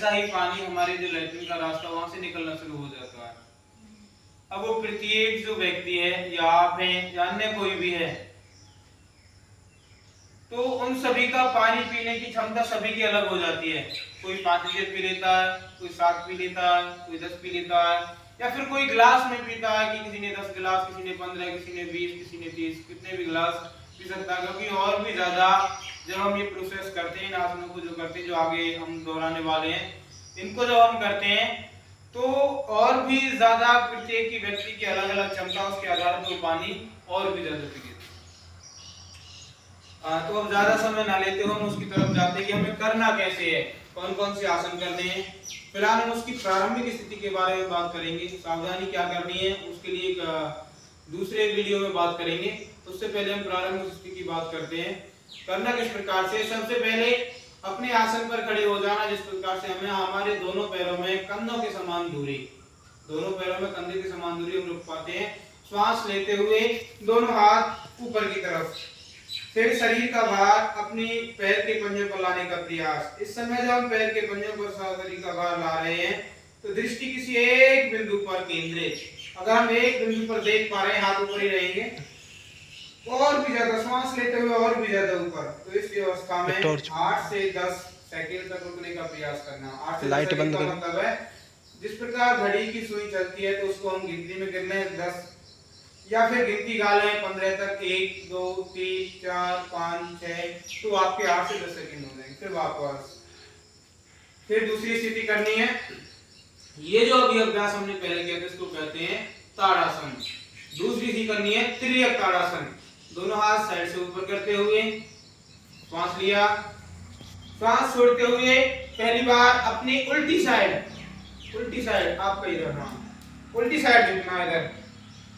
वैसा ही पानी हमारे जो लैट्रिन का रास्ता वहां से निकलना शुरू हो जाता है। अब वो प्रत्येक जो व्यक्ति है या आप हैं या अन्य कोई भी है, तो उन सभी का पानी पीने की क्षमता सभी की अलग हो जाती है। कोई 5 लीटर पी लेता है, कोई 7 पी लेता है, कोई 10 पी लेता है, या फिर कोई गिलास में पीता है कि किसी ने 10 गिलास, किसी ने 15, किसी ने 20, किसी ने 30, कितने भी गिलास पी सकता है। क्योंकि और भी ज्यादा जब हम ये प्रोसेस करते हैं, इन आसनों को जो करते हैं, जो आगे हम दोहराने वाले हैं, इनको जब हम करते हैं तो और भी ज्यादा प्रत्येक की व्यक्ति की अलग अलग क्षमता, उसके आधार पर पानी और भी ज्यादा पी। तो अब ज्यादा समय ना लेते हुए हम उसकी तरफ जाते हैं कि हमें करना कैसे है, कौन कौन से आसन करने हैं। फिलहाल हम उसकी प्रारंभिक स्थिति के बारे में बात करेंगे, सावधानी क्या करनी है उसके लिए एक दूसरे वीडियो में बात करेंगे। उससे पहले हम प्रारंभिक स्थिति की बात करते हैं। करना किस प्रकार से, सबसे पहले अपने आसन पर खड़े हो जाना, जिस प्रकार से हमें हमारे दोनों पैरों में कंधों के समान दूरी, दोनों पैरों में कंधे के समान दूरी हम रुक पाते हैं। श्वास लेते हुए दोनों हाथ ऊपर की तरफ, फिर शरीर का भार अपनी पैर के पंजों पर लाने का प्रयास। इस समय जब हम पैर के पंजों पर शरीर का भार ला रहे हैं तो दृष्टि किसी एक बिंदु पर केंद्रित। अगर हम एक बिंदु पर देख पा रहे हैं, हाथ ऊपर ही रहेंगे, और भी ज्यादा श्वास लेते हुए और भी ज्यादा ऊपर। तो इस अवस्था में 8 से 10 सेकंड तक रुकने का प्रयास करना। 8 से 10 सेकंड का मतलब है जिस प्रकार घड़ी की सुई चलती है तो उसको हम गिनती में गिनना है 10, या फिर गिनती गा लें 15 तक, 1 2 3 4 5 6, तो आपके 8 से 10 सेकंड हो जाएंगे। फिर वापस, फिर दूसरी स्थिति करनी है। ये जो अभी अभ्यास हमने पहले किया था इसको कहते हैं ताड़ासन। दूसरी स्थिति करनी है तिर्यक ताड़ासन। दोनों हाथ साइड से ऊपर करते हुए श्वास लिया, श्वास छोड़ते हुए पहली बार अपनी उल्टी साइड आपका इधर, हाँ उल्टी साइड झुकना, इधर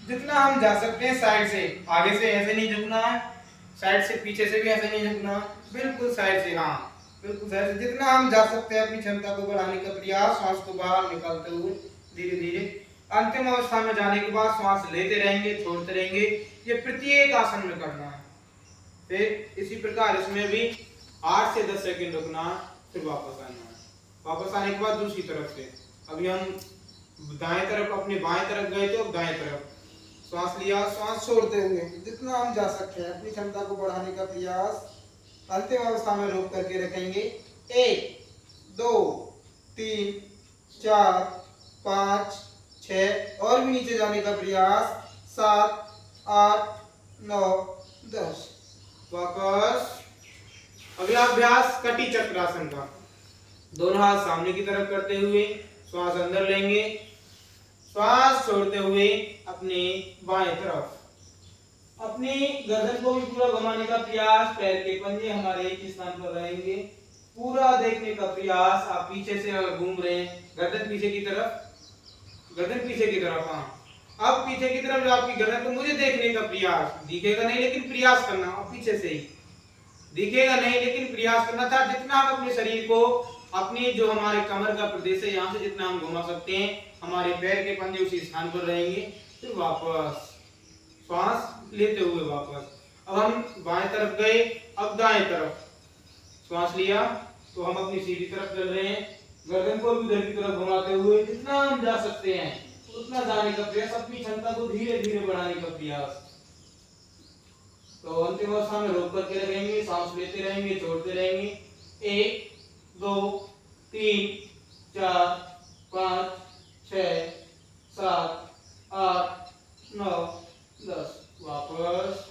जितना हम जा सकते हैं साइड से। आगे से ऐसे नहीं झुकना है, साइड से पीछे से भी ऐसे नहीं झुकना, बिल्कुल साइड से, हाँ बिल्कुल साइड से। जितना हम जा सकते हैं अपनी क्षमता को बढ़ाने का प्रयास, श्वास को बाहर निकालते हुए धीरे धीरे। अंतिम अवस्था में जाने के बाद श्वास लेते रहेंगे, छोड़ते रहेंगे। ये प्रत्येक आसन में करना है। फिर इसी प्रकार इसमें भी 8 से 10 सेकंड रुकना, फिर वापस आना है। वापस आने के बाद दूसरी तरफ से, अभी हम दाएं तरफ अपने बाएं तरफ गए थे, अब दाएं तरफ श्वास लिया, श्वास छोड़ते हुए जितना हम जा सकते हैं अपनी क्षमता को बढ़ाने का प्रयास। अंतिम अवस्था में रोक करके रखेंगे। 1 2 3 4 5 6, और भी नीचे जाने का प्रयास। 7 8 9 10, वापस। अगला अभ्यास कटी चक्रासन का। दोनों हाथ सामने की तरफ करते हुए श्वास अंदर लेंगे, श्वास छोड़ते हुए अपने बाएं तरफ अपनी गर्दन को भी पूरा घुमाने का प्रयास। पैर के पंजे हमारे एक स्थान पर रहेंगे, पूरा देखने का प्रयास। आप पीछे से अगर घूम रहे हैं, गर्दन पीछे की तरफ, हाँ अब पीछे की तरफ जो आपकी गर्दन, तो मुझे देखने का प्रयास, दिखेगा नहीं लेकिन प्रयास करना। और पीछे से ही दिखेगा नहीं लेकिन प्रयास करना था। जितना हम अपने शरीर को, अपनी जो हमारे कमर का प्रदेश है यहाँ से जितना हम घुमा सकते हैं, हमारे पैर के पंजे उसी स्थान पर रहेंगे। फिर वापस श्वास लेते हुए वापस। अब हम बाएं तरफ गए, अब दाएं तरफ श्वास लिया तो हम अपनी सीधी तरफ चल रहे हैं। गर्दन को भी उधर की तरफ घुमाते हुए जितना हम जा सकते हैं उतना जाने का प्रयास, अपनी क्षमता को धीरे धीरे बढ़ाने का प्रयास। तो अंतिम अवस्था में रोक करके रखेंगे, सांस लेते रहेंगे, छोड़ते रहेंगे। 1 2 3 4 5 6 7 8 9 10, वापस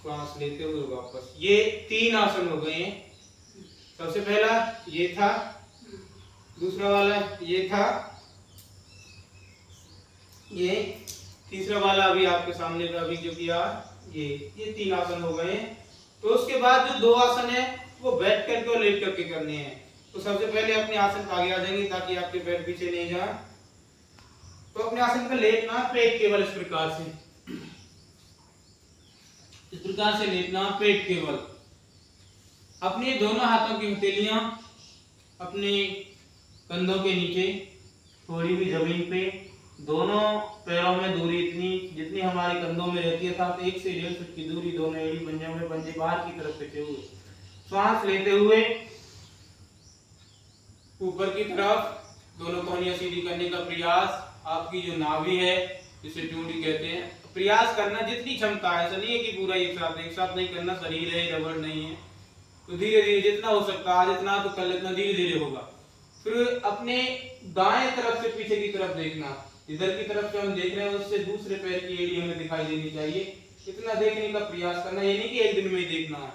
श्वास लेते हुए वापस। ये 3 आसन हो गए हैं। सबसे पहला ये था, दूसरा वाला ये था, ये तीसरा वाला अभी आपके सामने अभी जो किया ये 3 आसन हो गए हैं। तो उसके बाद जो 2 आसन है वो बैठ करके और लेट करके करने हैं। तो सबसे पहले अपने आसन आगे आ जाएंगे ताकि आपके पैर पीछे नहीं जाए। तो अपने आसन पर लेटना, पेट केवल इस प्रकार से लेटना, पेट केवल। अपने दोनों हाथों की हथेलियां अपने कंधों के नीचे, थोड़ी भी जमीन पे, दोनों पैरों में दूरी इतनी जितनी हमारे कंधों में रहती है, अर्थात 1 से 1.5 फुट की दूरी दोनों एड़ी पंजे में, पंजे बाहर की तरफ रखे हुए। श्वास लेते हुए ऊपर की तरफ दोनों कोहनियां सीधी करने का प्रयास। आपकी जो नाभि है जिसे टूटी कहते हैं, प्रयास करना जितनी क्षमता है, ऐसा नहीं है कि पूरा एक साथ नहीं करना, शरीर है, रबड़ नहीं है, तो धीरे धीरे जितना हो सकता है जितना तो कर लेना, धीरे धीरे होगा। फिर अपने दाएं तरफ से पीछे की तरफ देखना, इधर की तरफ जो हम देख रहे हैं उससे दूसरे पैर की एड़ी हमें दिखाई देनी चाहिए, इतना देखने का प्रयास करना। ये नहीं कि एक दिन में ही देखना है,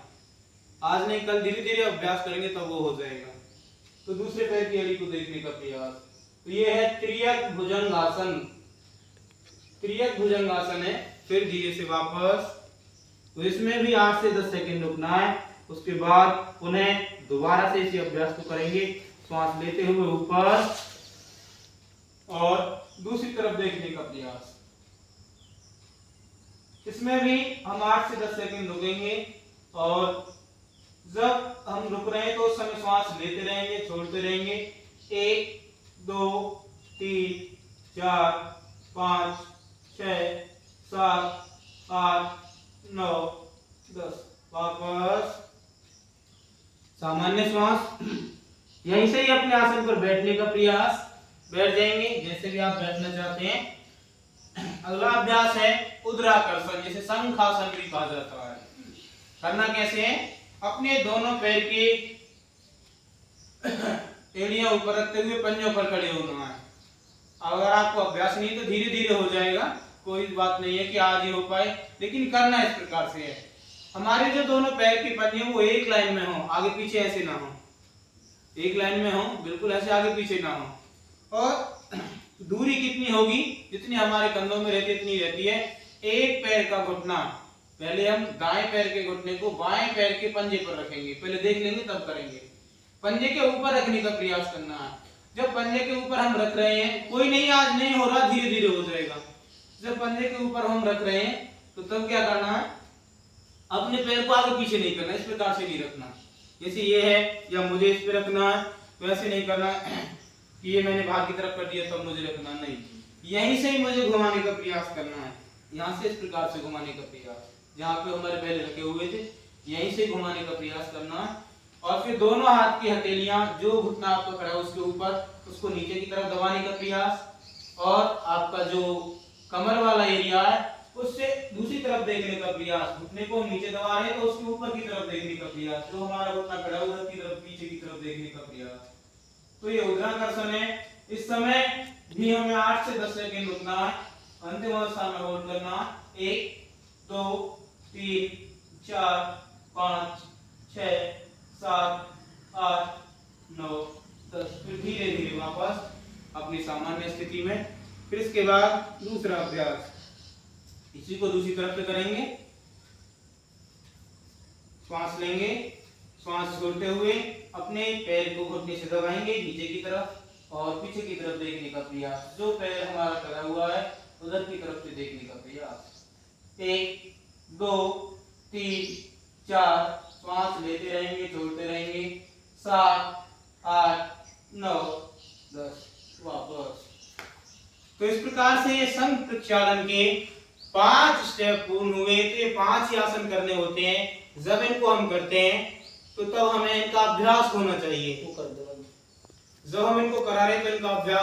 आज नहीं कल धीरे धीरे अभ्यास करेंगे तब वो हो जाएगा। तो दूसरे पैर की एड़ी को देखने का प्रयास। तो ये है त्रियक भुजंगासन, त्रियक भुजंगासन है। फिर धीरे से वापस, तो इसमें भी 8 से 10 सेकंड रुकना है। उसके बाद पुनः दोबारा से इसी अभ्यास को करेंगे, श्वास लेते हुए ऊपर और दूसरी तरफ देखने का प्रयास। इसमें भी हम 8 से 10 सेकंड रुकेंगे और जब हम रुक रहे हैं तो उस समय श्वास लेते रहेंगे, छोड़ते रहेंगे। 1 2 3 4 5 6 7 8 9 10। वापस सामान्य श्वास। यहीं से ही अपने आसन पर बैठने का प्रयास, बैठ जाएंगे जैसे भी आप बैठना चाहते हैं। अगला अभ्यास है उदराकर्षण, जिसे शंखासन भी कहा जाता है। करना कैसे है? अपने दोनों पैर की एड़ियां ऊपर रखते हुए पंजों पर खड़े होना है। अगर आपको अभ्यास नहीं तो धीरे धीरे हो जाएगा, कोई बात नहीं है कि आज ही हो पाए, लेकिन करना इस प्रकार से है। हमारे जो दोनों पैर की पंजे वो एक लाइन में हो, आगे पीछे ऐसे ना हो, एक लाइन में हो, बिल्कुल ऐसे आगे पीछे ना हो। और दूरी कितनी होगी? जितनी हमारे कंधों में रहती है इतनी रहती है। एक पैर का घुटना, पहले हम दाएं पैर के घुटने को बाएं पैर के पंजे पर रखेंगे, पहले देख लेंगे तब करेंगे। पंजे के ऊपर रखने का प्रयास करना है। जब पंजे के ऊपर हम रख रहे हैं, कोई नहीं आज नहीं हो रहा, धीरे धीरे हो जाएगा। जब पंजे के ऊपर हम रख रहे हैं तो तब क्या करना है? अपने पैर को आगे पीछे नहीं करना, इस प्रकार से नहीं रखना। जैसे ये है या मुझे इस पे रखना है, तो ऐसे नहीं करना कि ये मैंने बाहर की तरफ कर दिया तब मुझे रखना, नहीं, यहीं से ही मुझे घुमाने का प्रयास करना है। यहाँ से इस प्रकार से घुमाने का प्रयास, जहाँ पे हमारे पहले रखे हुए थे यहीं से घुमाने का प्रयास करना है। और फिर दोनों हाथ की हथेलियां जो घुटना आपका खड़ा है उसके ऊपर, उसको नीचे की तरफ दबाने का प्रयास। और आपका जो कमर वाला एरिया है उससे दूसरी तरफ देखने का प्रयास। घुटने को नीचे दबा रहे हैं तो उसके ऊपर की तरफ देखने का प्रयास, जो हमारा घुटना खड़ा है उधर की तरफ, पीछे की तरफ देखने का प्रयास। तो ये उदराकर्षण है। इस समय भी हमें 8 से 10 सेकंड रुकना है, अंतिम अवस्था में होल्ड करना। 1 2 3 4 5 6 7 8 9 10। फिर धीरे धीरे वापस अपनी सामान्य स्थिति में। फिर इसके बाद दूसरा अभ्यास, इसी को दूसरी तरफ से करेंगे। श्वास लेंगे, श्वास छोड़ते हुए अपने पैर को घुटने से दबाएंगे नीचे की तरफ और पीछे की तरफ देखने का प्रयास। जो पैर हमारा खड़ा हुआ है उधर की तरफ से देखने का प्रयास। 1 2 3 4, श्वास लेते रहेंगे, छोड़ते रहेंगे। 7 8 9 10। वापस। तो इस प्रकार से ये शंख प्रक्षालन के 5 स्टेप पूर्ण हुए। तो ये 5 ही आसन करने होते हैं। जब इनको हम करते हैं तो तब हमें इनका अभ्यास होना चाहिए। जब हम इनको करा रहे हैं तो इनका अभ्यास